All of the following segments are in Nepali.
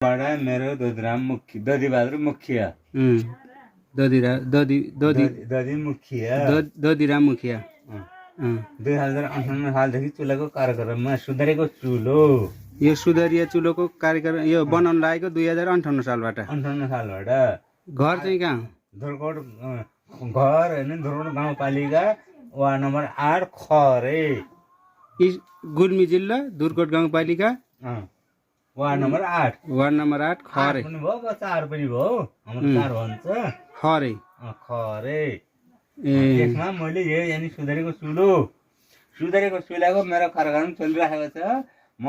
बड़ा मेरो दधिबहादुर मुखिया दधिराम मुखिया 2058 सालदेखि चुल्हाको कार्यक्रममा सुधारेको चुलो यो सुधारिया चुलोको कार्यक्रम यो बनाउन लागेको 2058 सालबाट 58 सालबाट घर चाहिँ कहाँ धुर्कोट घर होइन धुर्कोट गाउँपालिका वार्ड नम्बर 8 खरे गुल्मी जिल्ला दुर्कोट गाउँपालिका वार्ड नम्बर 8 खरे पनि भयो 4 पनि भयो हाम्रो 4 भन्छ खरे खरे यसमा मैले यानी सुधारेको चुलाको मेरो कार्यक्रम चलिरहेको छ म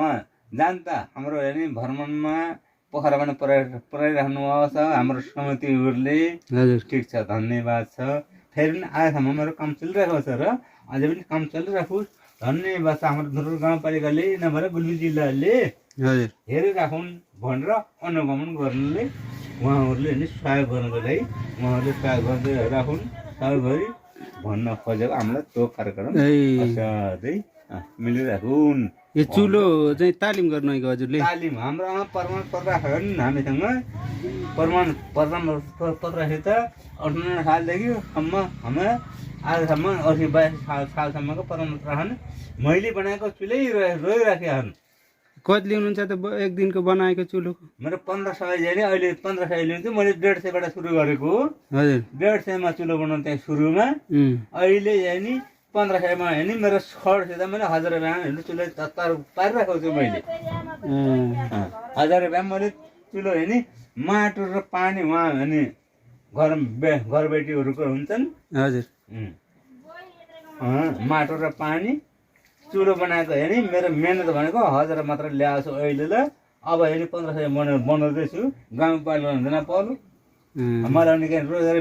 जानता हाम्रो यानी भ्रमणमा पोखरामा पुऱ्याइराख्नु भएको छ हाम्रो समितिहरूले ठिक छ धन्यवाद छ फेरि पनि आजसम्म मेरो काम चलिरहेको छ र अझै पनि काम चलिराखोस् धन्यवाद छ हाम्रो धुर्कोट गाउँपालिकाले नभएर गुल्मी जिल्लाले हेरिराखुन् भनेर अनुगमन गर्नुले उहाँहरूले नि सहयोग गर्नको लागि उहाँहरूले सहयोग गर्दै राखुन् सहयोग गरी भन्न खोजेको हामीलाई त्यो कार्यक्रम असाध्यै मिलिराखुन् यो चुलो चाहिँ तालिम गर्नु आएको हजुरले तालिम हाम्रोमा प्रमाण पत्र राखेर हामीसँग प्रमाण पत्रसित 58 सालदेखि हामी आजसम्म 82 सालसम्मको प्रमाण पत्र राख्नु मैले बनाएको चुलै रोइराखेका छन् कति लिनुहुन्छ त एक दिनको बनाएको चुलो मेरो 1500 जाने अहिले 1500 लिन्छु मैले 150 बाट सुरु गरेको हजुर 150 मा चुलो बनाउनु त्यहाँ सुरुमा अहिले यानी 1500 मा हैन मेरो खर्च त मैले 1000 रुपैयाँ हैन चुलो तत्तर पारिराखेको छु मैले 1000 रुपैयाँ मैले चुलो हैन माटो र पानी वहाँ हैन घरबेटीहरुको हुन्छन् हजुर माटो र पानी चुलो बनाएको हेरी मेरो मेहनत भनेको 1000 मात्र ल्याएको छु अहिले ल अब हेरी 1500 बनाउँदैछु गाउँपालिका हुँदैन पर्नु मलाई निकै रोजगारी